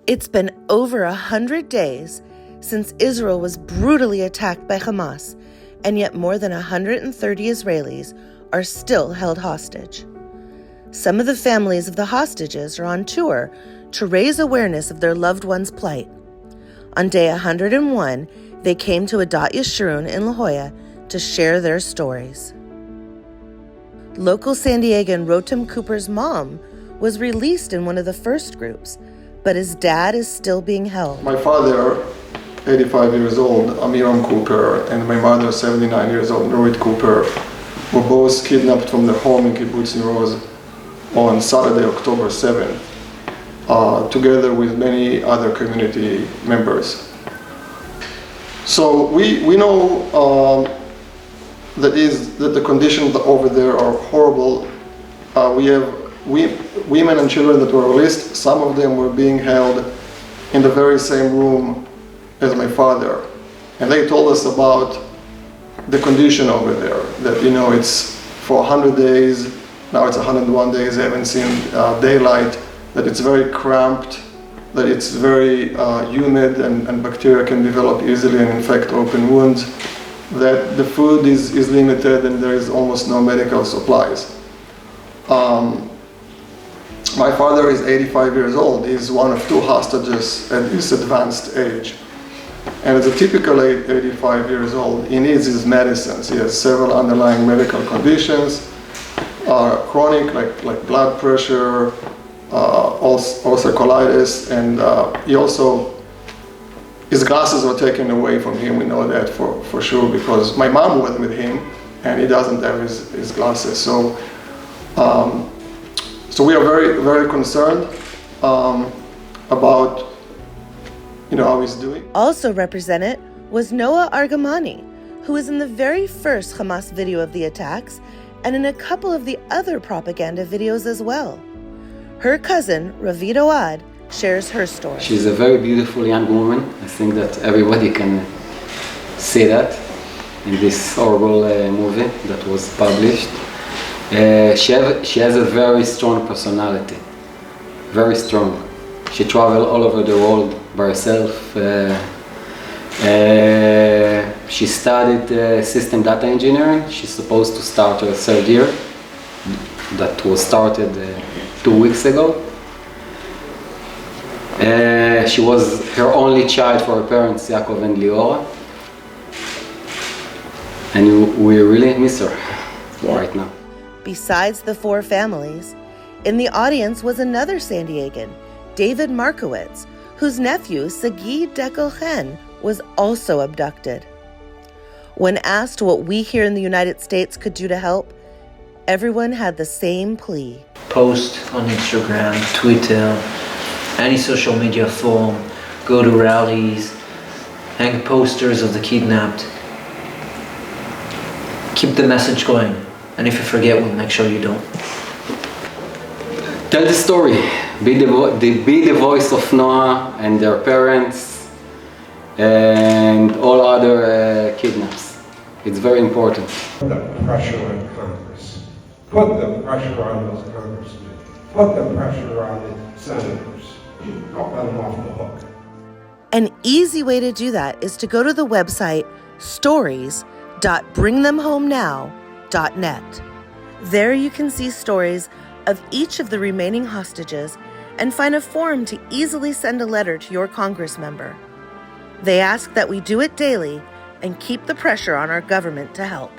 It's been over 100 days since Israel was brutally attacked by Hamas, and yet more than 130 Israelis are still held hostage. Some of the families of the hostages are on tour to raise awareness of their loved ones' plight. On day 101, they came to Adat Yeshurun in La Jolla to share their stories. Local San Diegan Rotem Cooper's mom was released in one of the first groups, but his dad is still being held. My father, 85 years old, Amiram Cooper, and my mother, 79 years old, Norit Cooper, were both kidnapped from their home in Kibbutz Nir Oz on Saturday, October 7th, together with many other community members. So we know that the conditions over there are horrible. We have women and children that were released. Some of them were being held in the very same room as my father, and they told us about the condition over there. That it's for 100 days. Now it's 101 days. They haven't seen daylight. That it's very cramped. That it's very humid, and bacteria can develop easily and infect open wounds. That the food is limited, and there is almost no medical supplies. My father is 85 years old. He's one of two hostages at this advanced age. And as a typical 85 years old, he needs his medicines. He has several underlying medical conditions, chronic, like blood pressure, ulcer colitis, and his glasses were taken away from him. We know that for sure, because my mom was with him, and he doesn't have his glasses. So we are very, very concerned about how he's doing. Also represented was Noah Argamani, who was in the very first Hamas video of the attacks and in a couple of the other propaganda videos as well. Her cousin, Ravit Oad, shares her story. She's a very beautiful young woman. I think that everybody can say that in this horrible movie that was published. She has a very strong personality, very strong. She traveled all over the world by herself. She studied system data engineering. She's supposed to start her third year. That was started 2 weeks ago. She was her only child for her parents, Yaakov and Liora. And we really miss her right now. Besides the four families, in the audience was another San Diegan, David Markowitz, whose nephew, Sagi Dekel-Chen, was also abducted. When asked what we here in the United States could do to help, everyone had the same plea. Post on Instagram, Twitter, any social media form, go to rallies, hang posters of the kidnapped. Keep the message going, and if you forget, we'll make sure you don't. Tell the story. Be the voice of Noah and their parents and all other kidnaps. It's very important. Put the pressure on Congress. Put the pressure on those congressmen. Put the pressure on the senators. Don't let them off the hook. An easy way to do that is to go to the website stories.bringthemhomenow.net. There you can see stories of each of the remaining hostages and find a form to easily send a letter to your Congress member. They ask that we do it daily and keep the pressure on our government to help.